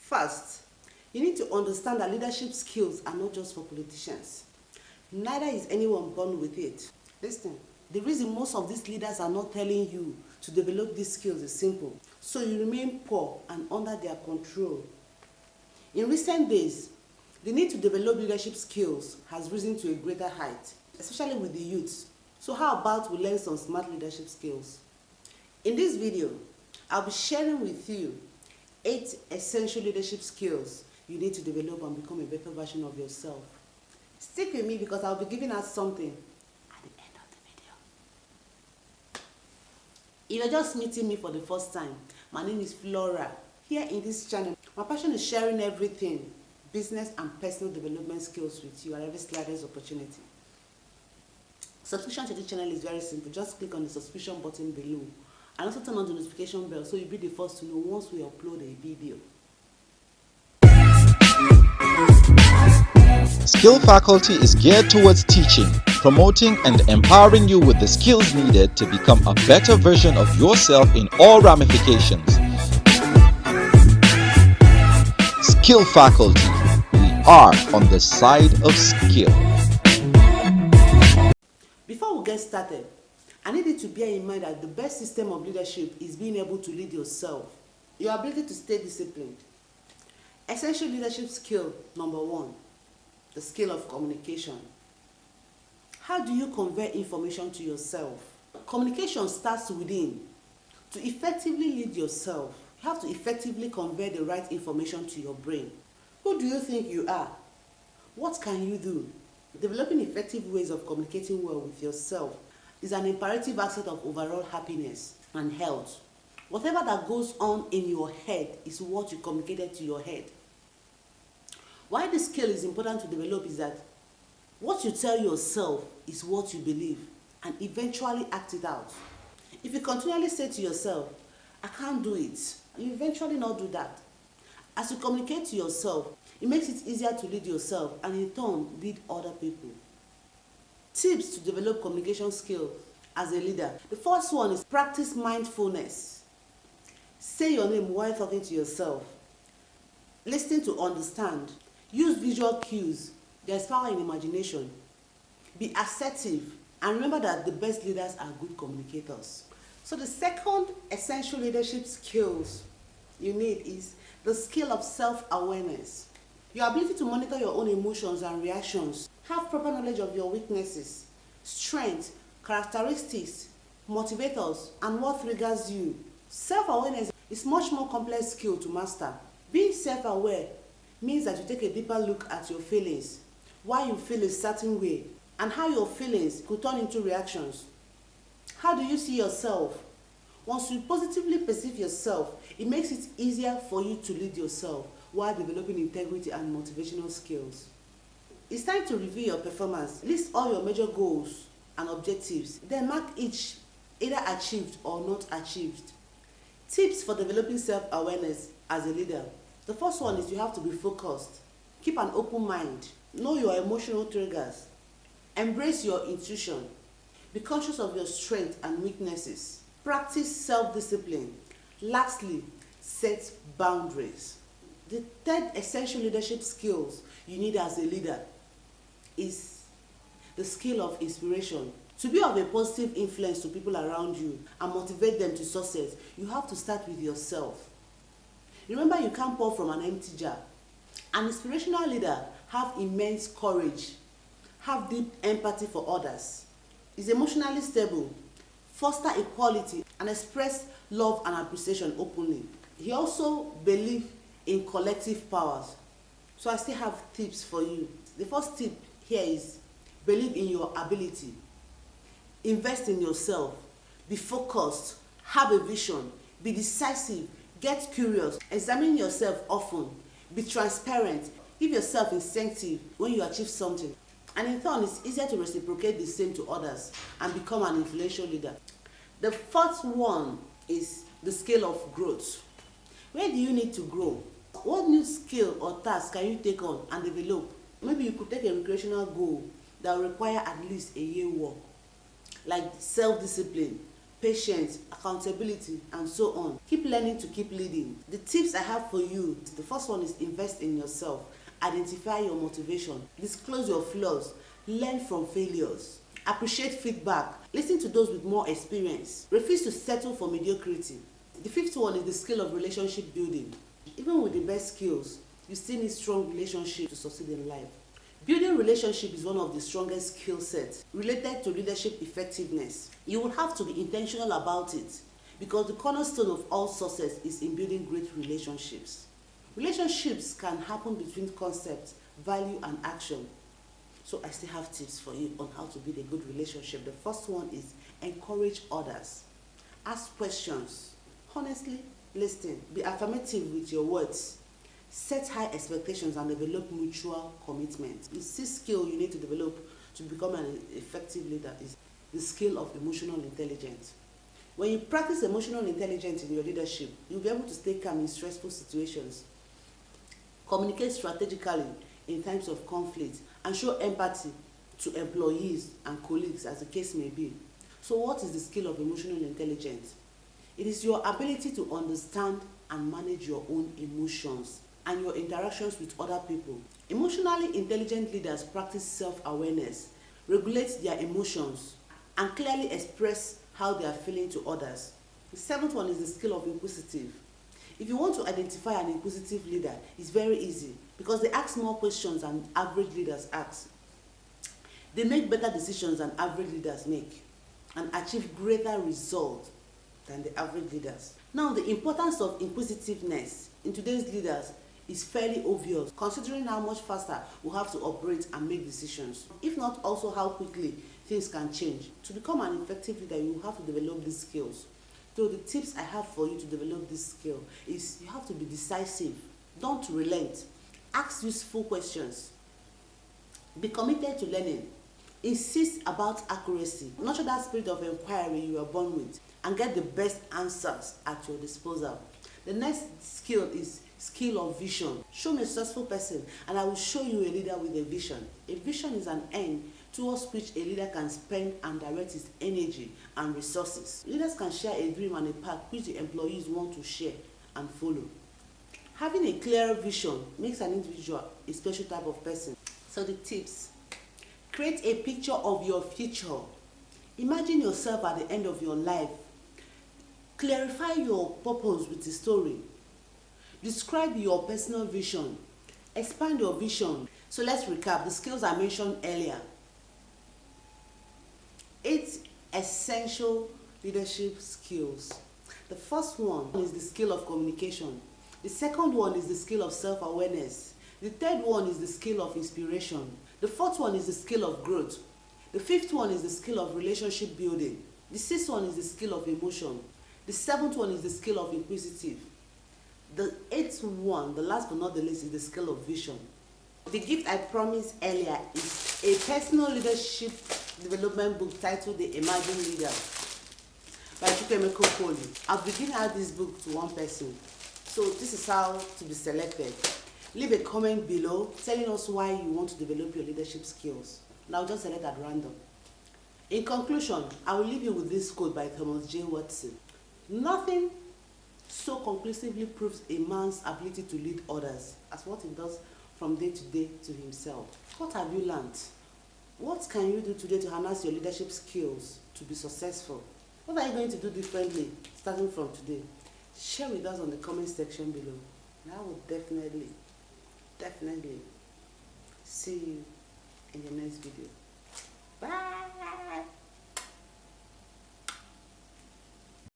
First, you need to understand that leadership skills are not just for politicians. Neither is anyone born with it. Listen, the reason most of these leaders are not telling you to develop these skills is simple. So you remain poor and under their control. In recent days, the need to develop leadership skills has risen to a greater height, especially with the youth. So how about we learn some smart leadership skills? In this video, I'll be sharing with you 8 essential leadership skills you need to develop and become a better version of yourself. Stick with me because I'll be giving us something at the end of the video. If you're just meeting me for the first time, my name is Flora. Here in this channel, my passion is sharing everything, business and personal development skills with you at every slightest opportunity. Subscription to this channel is very simple. Just click on the subscription button below and also turn on the notification bell so you'll be the first to know once we upload a video. Skill Faculty is geared towards teaching, promoting and empowering you with the skills needed to become a better version of yourself in all ramifications. Skill Faculty, we are on the side of skill. Before we get started, I need you to bear in mind that the best system of leadership is being able to lead yourself. Your ability to stay disciplined. Essential leadership skill number 1, the skill of communication. How do you convey information to yourself? Communication starts within. To effectively lead yourself, you have to effectively convey the right information to your brain. Who do you think you are? What can you do? Developing effective ways of communicating well with yourself is an imperative aspect of overall happiness and health. Whatever that goes on in your head is what you communicated to your head. Why this skill is important to develop is that what you tell yourself is what you believe and eventually act it out. If you continually say to yourself, I can't do it, you eventually not do that. As you communicate to yourself, it makes it easier to lead yourself and in turn lead other people. Tips to develop communication skills as a leader. The first one is practice mindfulness. Say your name while talking to yourself. Listen to understand. Use visual cues. There's power in imagination. Be assertive and remember that the best leaders are good communicators. So the second essential leadership skills you need is the skill of self-awareness. Your ability to monitor your own emotions and reactions. Have proper knowledge of your weaknesses, strengths, characteristics, motivators, and what triggers you. Self-awareness is much more complex skill to master. Being self-aware means that you take a deeper look at your feelings, why you feel a certain way, and how your feelings could turn into reactions. How do you see yourself? Once you positively perceive yourself, it makes it easier for you to lead yourself while developing integrity and motivational skills. It's time to review your performance. List all your major goals and objectives. Then mark each either achieved or not achieved. Tips for developing self-awareness as a leader. The first one is you have to be focused. Keep an open mind. Know your emotional triggers. Embrace your intuition. Be conscious of your strengths and weaknesses. Practice self-discipline. Lastly, set boundaries. The third essential leadership skills you need as a leader is the skill of inspiration. To be of a positive influence to people around you and motivate them to success, you have to start with yourself. Remember, you can't pour from an empty jar. An inspirational leader have immense courage, have deep empathy for others, is emotionally stable, foster equality, and express love and appreciation openly. He also believes in collective powers. So I still have tips for you. The first tip here is believe in your ability. Invest in yourself. Be focused. Have a vision. Be decisive. Get curious. Examine yourself often. Be transparent. Give yourself incentive when you achieve something. And in turn, it's easier to reciprocate the same to others and become an influential leader. The fourth one is the scale of growth. Where do you need to grow? What new skill or task can you take on and develop? Maybe you could take a recreational goal that will require at least a year work, like self-discipline, patience, accountability, and so on. Keep learning to keep leading. The tips I have for you, the first one is invest in yourself. Identify your motivation. Disclose your flaws. Learn from failures. Appreciate feedback. Listen to those with more experience. Refuse to settle for mediocrity. The fifth one is the skill of relationship building. Even with the best skills, you still need strong relationships to succeed in life. Building relationship is one of the strongest skill sets related to leadership effectiveness. You will have to be intentional about it because the cornerstone of all success is in building great relationships. Relationships can happen between concept, value, and action. So I still have tips for you on how to build a good relationship. The first one is encourage others. Ask questions. Honestly, listen. Be affirmative with your words. Set high expectations and develop mutual commitment. The sixth skill you need to develop to become an effective leader is the skill of emotional intelligence. When you practice emotional intelligence in your leadership, you'll be able to stay calm in stressful situations, communicate strategically in times of conflict, and show empathy to employees and colleagues as the case may be. So what is the skill of emotional intelligence? It is your ability to understand and manage your own emotions and your interactions with other people. Emotionally intelligent leaders practice self-awareness, regulate their emotions, and clearly express how they are feeling to others. The seventh one is the skill of inquisitive. If you want to identify an inquisitive leader, it's very easy because they ask more questions than average leaders ask. They make better decisions than average leaders make and achieve greater results than the average leaders. Now, the importance of inquisitiveness in today's leaders is fairly obvious considering how much faster we have to operate and make decisions, if not also how quickly things can change. To become an effective leader, you have to develop these skills. So the tips I have for you to develop this skill is you have to be decisive. Don't relent. Ask useful questions. Be committed to learning. Insist about accuracy. Nurture that spirit of inquiry you are born with and get the best answers at your disposal. The next skill is skill of vision. Show me a successful person and I will show you a leader with a vision. A vision is an end towards which a leader can spend and direct his energy and resources. Leaders can share a dream and a path which the employees want to share and follow. Having a clear vision makes an individual a special type of person. So the tips: create a picture of your future. Imagine yourself at the end of your life. Clarify your purpose with a story. Describe your personal vision. Expand your vision. So let's recap the skills I mentioned earlier. 8 essential leadership skills. The first one is the skill of communication. The second one is the skill of self-awareness. The third one is the skill of inspiration. The fourth one is the skill of growth. The fifth one is the skill of relationship building. The sixth one is the skill of emotion. The seventh one is the skill of inquisitive. The eighth one, the last but not the least, is the skill of vision. The gift I promised earlier is a personal leadership development book titled The Emerging Leader by Chukwemeko Koli. I'll be giving out this book to one person. So this is how to be selected. Leave a comment below telling us why you want to develop your leadership skills. And I'll just select at random. In conclusion, I will leave you with this quote by Thomas J. Watson. Nothing so conclusively proves a man's ability to lead others as what he does from day to day to himself. What have you learned? What can you do today to harness your leadership skills to be successful? What are you going to do differently starting from today? Share with us on the comment section below. And I will definitely see you in the next video.